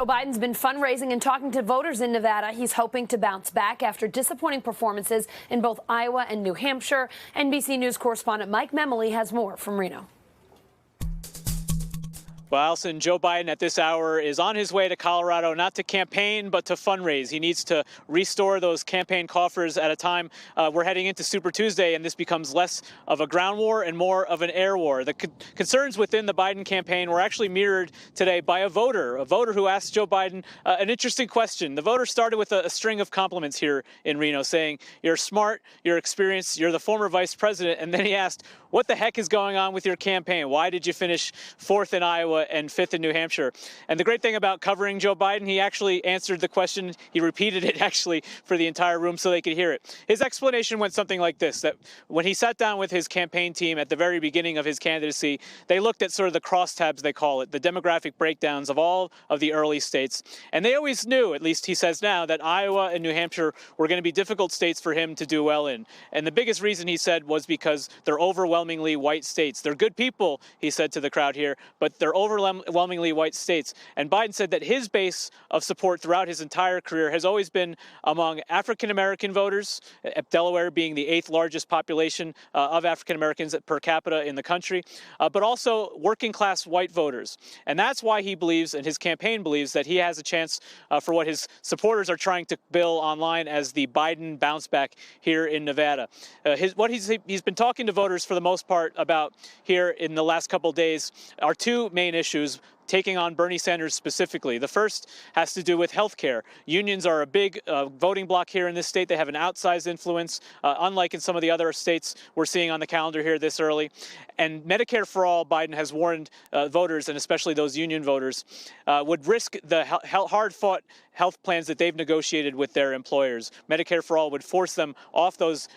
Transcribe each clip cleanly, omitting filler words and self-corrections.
Joe Biden's been fundraising and talking to voters in Nevada. He's hoping to bounce back after disappointing performances in both Iowa and New Hampshire. NBC News correspondent Mike Memoli has more from Reno. Well, Allison, Joe Biden at this hour is on his way to Colorado, not to campaign, but to fundraise. He needs to restore those campaign coffers at a time we're heading into Super Tuesday, and this becomes less of a ground war and more of an air war. The concerns within the Biden campaign were actually mirrored today by a voter who asked Joe Biden an interesting question. The voter started with a string of compliments here in Reno, saying, "You're smart, you're experienced, you're the former vice president," and then he asked, "What the heck is going on with your campaign? Why did you finish 4th in Iowa and 5th in New Hampshire?" And the great thing about covering Joe Biden, he actually answered the question. He repeated it actually for the entire room so they could hear it. His explanation went something like this, that when he sat down with his campaign team at the very beginning of his candidacy, they looked at sort of the crosstabs, they call it, the demographic breakdowns of all of the early states. And they always knew, at least he says now, that Iowa and New Hampshire were going to be difficult states for him to do well in. And the biggest reason, he said, was because they're overwhelmingly white states. They're good people, he said to the crowd here, but they're overwhelmingly white states. And Biden said that his base of support throughout his entire career has always been among African-American voters, Delaware being the 8th largest population of African-Americans per capita in the country, but also working-class white voters. And that's why he believes, and his campaign believes, that he has a chance for what his supporters are trying to bill online as the Biden bounce back here in Nevada. He's been talking to voters for the most part about here in the last couple of days are two main issues taking on Bernie Sanders specifically. The first has to do with health care. Unions are a big voting bloc here in this state. They have an outsized influence, unlike in some of the other states we're seeing on the calendar here this early. And Medicare for All, Biden has warned voters, and especially those union voters, would risk the hard-fought health plans that they've negotiated with their employers. Medicare for All would force them off those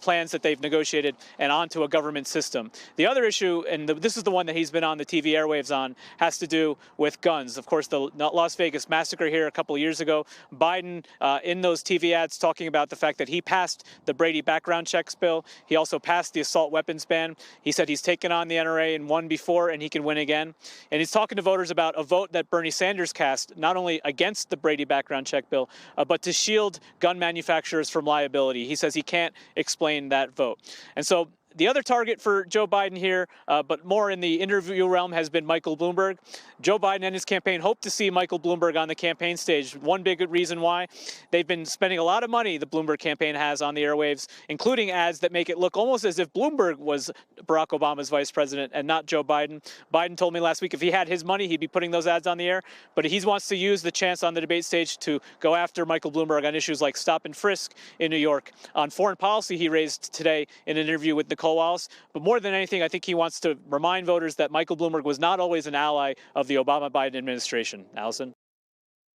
plans that they've negotiated and onto a government system. The other issue, and this is the one that he's been on the TV airwaves on, has to do with guns. Of course, the Las Vegas massacre here a couple of years ago, Biden in those TV ads talking about the fact that he passed the Brady background checks bill. He also passed the assault weapons ban. He said he's taken on the NRA and won before, and he can win again. And he's talking to voters about a vote that Bernie Sanders cast, not only against the Brady background check bill, but to shield gun manufacturers from liability. He says he can't explain that vote. And so the other target for Joe Biden here, but more in the interview realm, has been Michael Bloomberg. Joe Biden and his campaign hope to see Michael Bloomberg on the campaign stage. One big reason why: they've been spending a lot of money, the Bloomberg campaign has, on the airwaves, including ads that make it look almost as if Bloomberg was Barack Obama's vice president and not Joe Biden. Biden told me last week if he had his money, he'd be putting those ads on the air, but he wants to use the chance on the debate stage to go after Michael Bloomberg on issues like stop and frisk in New York. On foreign policy, he raised today in an interview with Nicole Wallace. But more than anything, I think he wants to remind voters that Michael Bloomberg was not always an ally of the Obama-Biden administration. Allison?